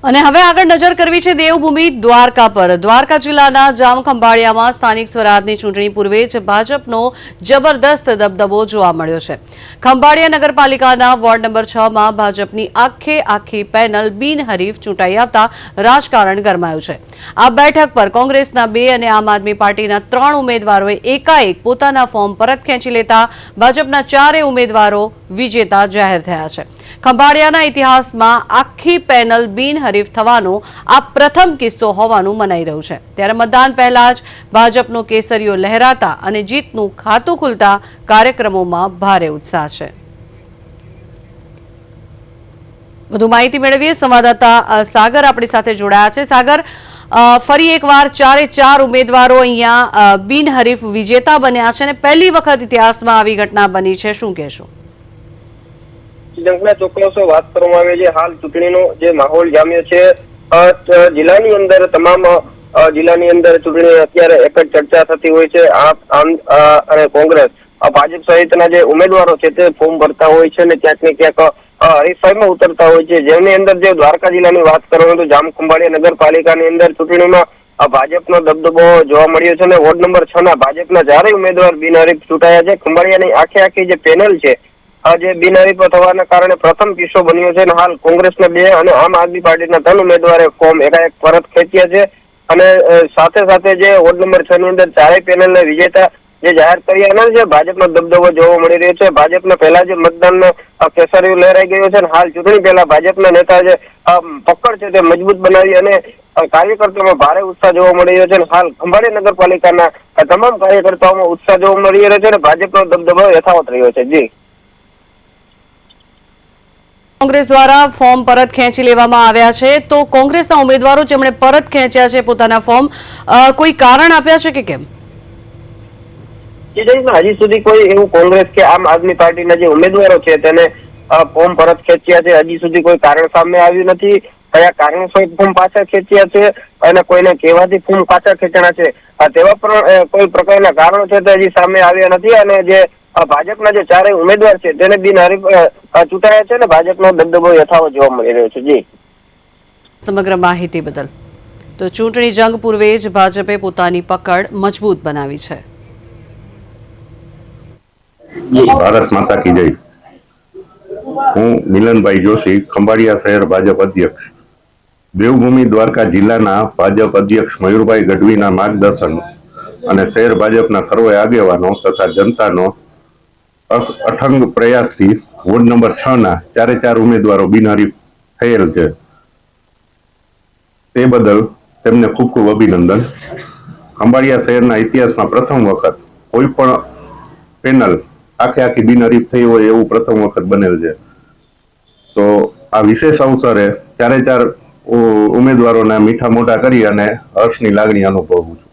અને હવે આગળ નજર કરવી છે દેવભૂમિ દ્વારકા પર। દ્વારકા જિલ્લાના જામખંભાળિયામાં સ્થાનિક સ્વરાજની ચૂંટણી પૂર્વે જ ભાજપનો જબરદસ્ત દબદબો જોવા મળ્યો છે। ખંભાળિયા નગરપાલિકાના વોર્ડ નંબર 6 માં ભાજપની આખી પેનલ બિનહરીફ ચૂંટાઈ આવતા રાજકારણ ગરમાયું છે। આ બેઠક પર કોંગ્રેસના 2 અને આમ આદમી પાર્ટીના 3 ઉમેદવારોએ એકાએક પોતાના ફોર્મ પરત ખેંચી લેતા ભાજપના 4 ઉમેદવારો વિજેતા જાહેર થયા છે। ખંભાળિયાના ઇતિહાસમાં આખી પેનલ બિનહરીફ થવાનો આ પ્રથમ કિસ્સો હોવાનું મનાઈ રહ્યું છે। ત્યારે મતદાન પહેલા જ ભાજપનો કેસરીઓ લહેરાતા અને જીતનું ખાતું ખુલતા કાર્યક્રમોમાં ભારે ઉત્સાહ છે। વધુ માહિતી મેળવીએ સંવાદદાતા સાગર આપણી સાથે જોડાયા છે। સાગર, ફરી એકવાર 4 ઉમેદવારો અહીંયા બિનહરીફ વિજેતા બન્યા છે અને પહેલી વખત ઇતિહાસમાં આવી ઘટના બની છે, શું કહેશો? ચોક્કસ વાત કરવામાં આવે છે। હાલ ચૂંટણીનો જે માહોલ જામ્યો છે જિલ્લાની અંદર, તમામ જિલ્લાની અંદર ચૂંટણી અત્યારે એક જ ચર્ચા થતી હોય છે। આમ અને કોંગ્રેસ, ભાજપ સહિતના જે ઉમેદવારો છે તે ફોર્મ ભરતા હોય છે અને ક્યાંક ને ક્યાંક હરીફાઈમાં ઉતરતા હોય છે। જેની અંદર જે દ્વારકા જિલ્લાની વાત કરવામાં તો જામખંભાળિયા નગરપાલિકાની અંદર ચૂંટણીમાં ભાજપનો દબદબો જોવા મળ્યો છે અને વોર્ડ નંબર 6 ના ભાજપના 4 ઉમેદવાર બિનહરીફ ચૂંટાયા છે। ખંભાળિયાની આખી જે પેનલ છે જે બિનહરીફ થવાના કારણે પ્રથમ કિસ્સો બન્યો છે અને હાલ કોંગ્રેસના 2 અને આમ આદમી પાર્ટીના 3 ઉમેદવારે ફોર્મ એકાએક પરત ખેંચ્યા છે અને સાથે જે વોર્ડ નંબર 6 ની અંદર 4 પેનલને વિજેતા જે જાહેર કર્યા છે ભાજપનો દબદબો જોવા મળી રહ્યો છે। ભાજપના પહેલા જે મતદાનનો કેસરીઓ લહેરાઈ ગયો છે અને હાલ ચૂંટણી પહેલા ભાજપના નેતા જે પકડ છે તે મજબૂત બનાવી અને કાર્યકર્તાઓમાં ભારે ઉત્સાહ જોવા મળી રહ્યો છે અને હાલ ખંભાળિયા નગરપાલિકાના તમામ કાર્યકર્તાઓમાં ઉત્સાહ જોવા મળી રહ્યો છે અને ભાજપનો દબદબો યથાવત રહ્યો છે। જી, કોંગ્રેસ દ્વારા ફોર્મ પરત ખેંચી લેવામાં આવ્યા છે, તો કોંગ્રેસના ઉમેદવારો જેમણે પરત ખેંચ્યા છે પોતાના ફોર્મ, કોઈ કારણ આપ્યા છે કે કેમ? હજી સુધી કોઈ એવું કોંગ્રેસ કે આમ આદમી પાર્ટીના જે ઉમેદવારો છે તેને ફોર્મ પરત ખેંચ્યા છે હજી સુધી કોઈ કારણ સામે આવ્યું નથી। કયા કારણોસર ફોર્મ પાછા ખેંચ્યા છે અને કોઈને કહેવાથી ફોર્મ પાછા ખેંચણા છે તેવા પણ કોઈ પ્રકારના કારણો છે તે હજી સામે આવ્યા નથી અને જે ભાજપના જે 4 ઉમેદવાર છે તેને બિનહરીફ ચૂંટાયા છે અને ભાજપનો દબદબો યથાવત જોવા મળી રહ્યો છે। જી, સમગ્ર માહિતી બદલ। તો ચૂંટણી જંગ પૂર્વે જ ભાજપે પોતાની પકડ મજબૂત બનાવી છે। ભારત માતા કી જય। હું મિલનભાઈ જોશી, ખંભાળિયા શહેર ભાજપ અધ્યક્ષ। દેવભૂમિ દ્વારકા જિલ્લાના ભાજપ અધ્યક્ષ મયુરભાઈ ગઢવીના માર્ગદર્શન અને શહેર ભાજપના સર્વે આગેવાનો તથા જનતાનો અઠંગ પ્રયાસથી વોર્ડ નંબર 6 ના 4 ઉમેદવારો બિનહરીફ થયેલ છે તે બદલ તેમને ખૂબ ખૂબ અભિનંદન। ખંભાળિયા શહેરના ઇતિહાસમાં પ્રથમ વખત કોઈ પણ પેનલ આખી બિનહરીફ થઈ હોય એવું પ્રથમ વખત બનેલ છે। તો આ વિશેષ અવસરે 4 ઉમેદવારોના મીઠા મોઢા કરી અને હર્ષની લાગણી અનુભવું છું।